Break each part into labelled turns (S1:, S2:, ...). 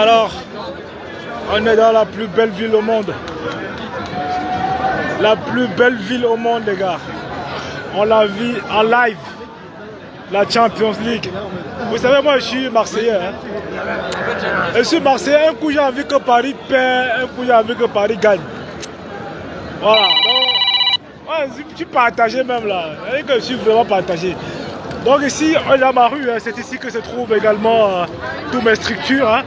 S1: Alors, on est dans la plus belle ville au monde. La plus belle ville au monde, les gars. On l'a vu en live. La Champions League. Vous savez, moi, je suis Marseillais. Hein. Je suis Marseillais. Un coup, j'ai envie que Paris perd. Un coup, j'ai envie que Paris gagne. Voilà. Donc, ouais, je suis partagé même là. Je suis vraiment partagé. Donc ici, on est dans ma rue. Hein. C'est ici que se trouvent également toutes mes structures. Hein.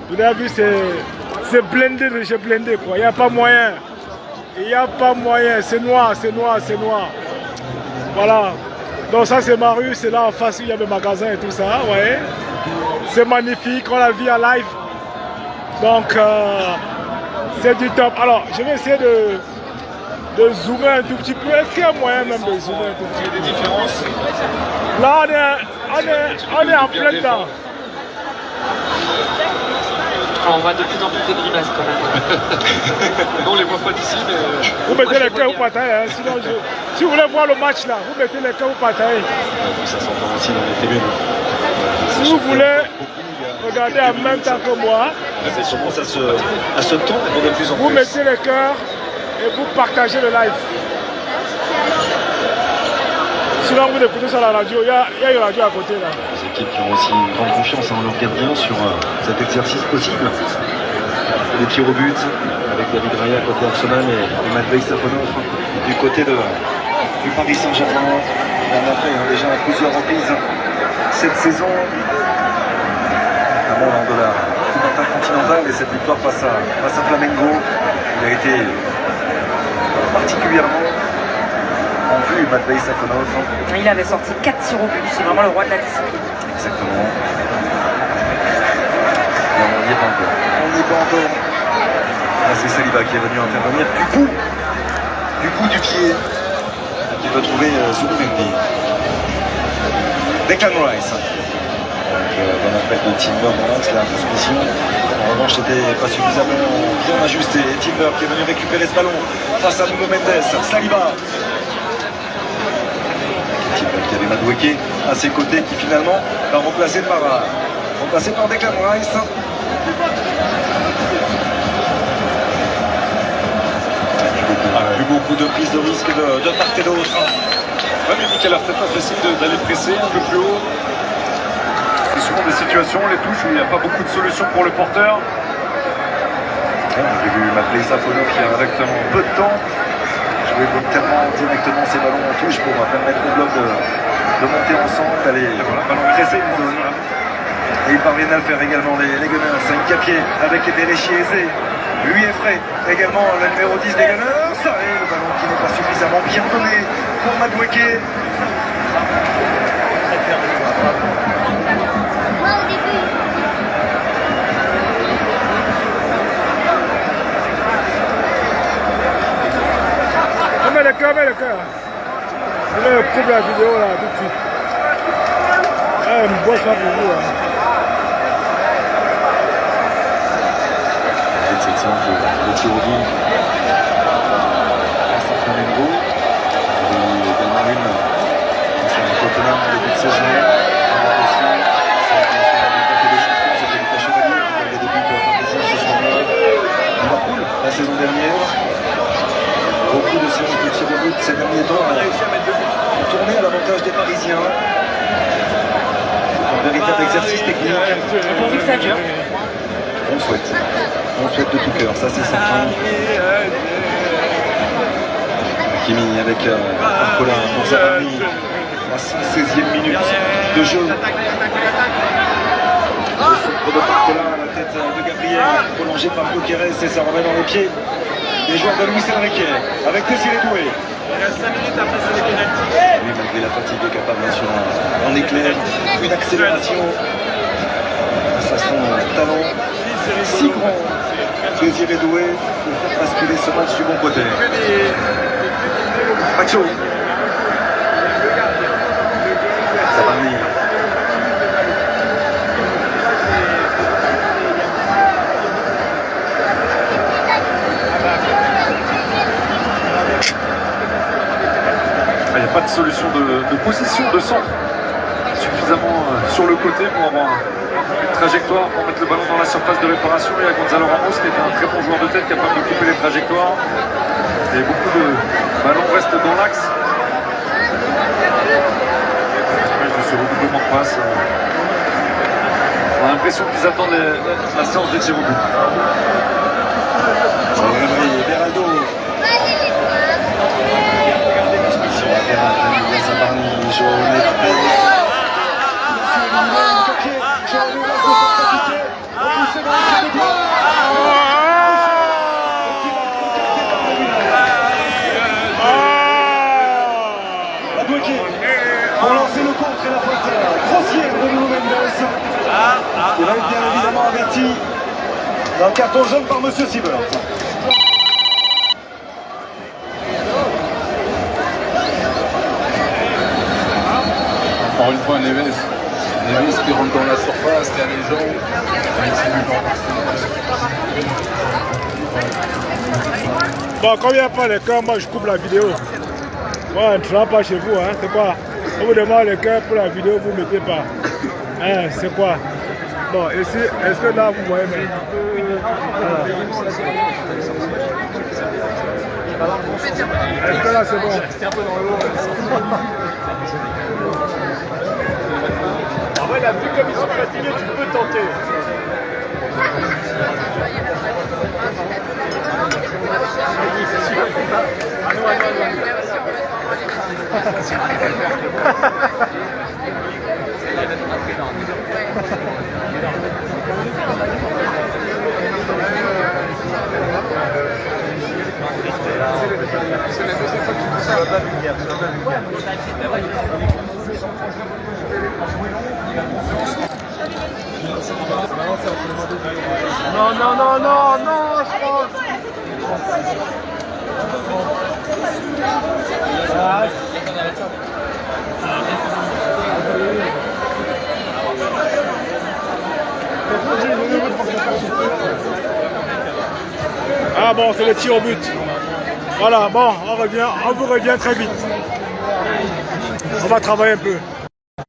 S1: Vous avez vu, c'est blindé de chez blindé. Il n'y a pas moyen. Il n'y a pas moyen. C'est noir, c'est noir, c'est noir. Voilà. Donc ça, c'est ma rue. C'est là en face où il y a le magasin et tout ça. Ouais. C'est magnifique. On la vit en live. Donc, c'est du top. Alors, je vais essayer de zoomer un tout petit peu. Est-ce qu'il y a moyen même de zoomer un tout petit peu?
S2: Il y a des différences.
S1: Là, on est en plein dedans.
S3: On voit de plus en plus de grimaces quand même.
S2: Non, on les voit pas d'ici, mais...
S1: Vous mettez les cœurs ou pataille, hein. Sinon, si vous voulez voir le match là, vous mettez les cœurs ou pataille.
S2: Ça s'entend aussi dans les tribunes.
S1: Si vous voulez regarder en même temps que moi,
S2: Ça commence à se tendre de plus en plus.
S1: vous mettez les cœurs et vous partagez le live. Sinon, vous écoutez ça à la radio, il y a une radio à côté là.
S2: Les équipes qui ont aussi une grande confiance en leur gardien sur cet exercice possible. Les tirs au but avec David Raya côté Arsenal et Matvei Safonov du côté du Paris Saint-Germain. Il a montré déjà à plusieurs reprises cette saison, notamment lors de la Coupe intercontinentale et cette victoire face à Flamengo. Il a été particulièrement en vue, Matvei Safonov.
S4: Il avait sorti 4 tirs au but, c'est vraiment le roi de la discipline.
S2: Exactement. Et on n'y est pas encore. On n'y est pas encore. Là, c'est Saliba qui est venu intervenir du coup du pied, qui peut trouver Zubimendi. Declan Rice. Bon appel de Timber dans l'axe, la transmission. En revanche, c'était pas suffisamment bien ajusté. Timber qui est venu récupérer ce ballon face à Nuno Mendes. Saliba. Qui avait Madueke à ses côtés, qui finalement va remplacer par Declan Rice. Plus beaucoup de prises de risque de part et d'autre.
S5: Ouais, mais Mikel Arteta fait signe d'aller presser un peu plus haut. C'est souvent des situations, les touches où il n'y a pas beaucoup de solutions pour le porteur.
S2: On a vu Matvei Safonov qui a exactement peu de temps jouer volontairement directement ses ballons en touche pour permettre au bloc de monter ensemble, d'aller presser une zone. Et ils parviennent à le faire également les Gunners. Nkapié avec Dele Chiese. Lui est frais. Également le numéro 10 des Gunners. Et le ballon qui n'est pas suffisamment bien donné pour Madueke.
S1: Mets le cœur. Je vais couper la vidéo là tout de suite. Une bosse là pour vous.
S2: Cette séance de tir au but face à Flamengo. Et Belmarim face à Tottenham en début de saison. C'était Lucas Chevalier qui avait des buts parisiens ce soir-là. Liverpool la saison dernière. Beaucoup de séances de tir au but ces derniers temps ont tourné à l'avantage des Parisiens. C'est un véritable exercice technique.
S4: Pourvu que ça dure.
S2: On souhaite de tout cœur, ça c'est certain. Kimi avec Barcola pour Zabarni, la 116e minute de jeu. Le centre de Barcola à la tête de Gabriel, prolongé par Guquerez et ça remet dans les pieds des joueurs de Luis Enrique avec Désiré Doué.
S3: Il reste 5 minutes après sur les pénaltys.
S2: Lui, malgré la fatigue, est capable sur un éclair, une accélération face à son talent si grand. Désiré Doué pour faire basculer ce match du bon côté. Pacho. Zabarni.
S5: Il n'y a pas de solution de position de centre suffisamment sur le côté pour avoir une trajectoire pour mettre le ballon dans la surface de réparation. Il y a Gonzalo Ramos qui est un très bon joueur de tête capable de couper les trajectoires. Et beaucoup de ballons restent dans l'axe. De ce redoublement de passe. On a l'impression qu'ils attendent la séance des tirs au but.
S2: Beraldo.
S6: Pour lancer le contre et la faute grossière de Nuno Mendes. Il va être bien évidemment averti d'un carton jaune par Monsieur Siebert.
S7: Encore une fois, Neves qui rentre dans la surface, qui a les jambes.
S1: Bon, comme il n'y a pas les cœurs, moi je coupe la vidéo. Moi, on ne travaille pas chez vous, hein, c'est quoi? On vous demande le cœur pour la vidéo, vous ne mettez pas. Hein, c'est quoi? Bon, ici, est-ce que là vous voyez même? Voilà. Est-ce que là c'est bon? En vrai, la vue comme ils sont fatigués, tu peux tenter. Non, non, non, non, non, je pense. Ah bon, c'est le tir au but. Voilà, bon, on vous revient très vite. On va travailler un peu.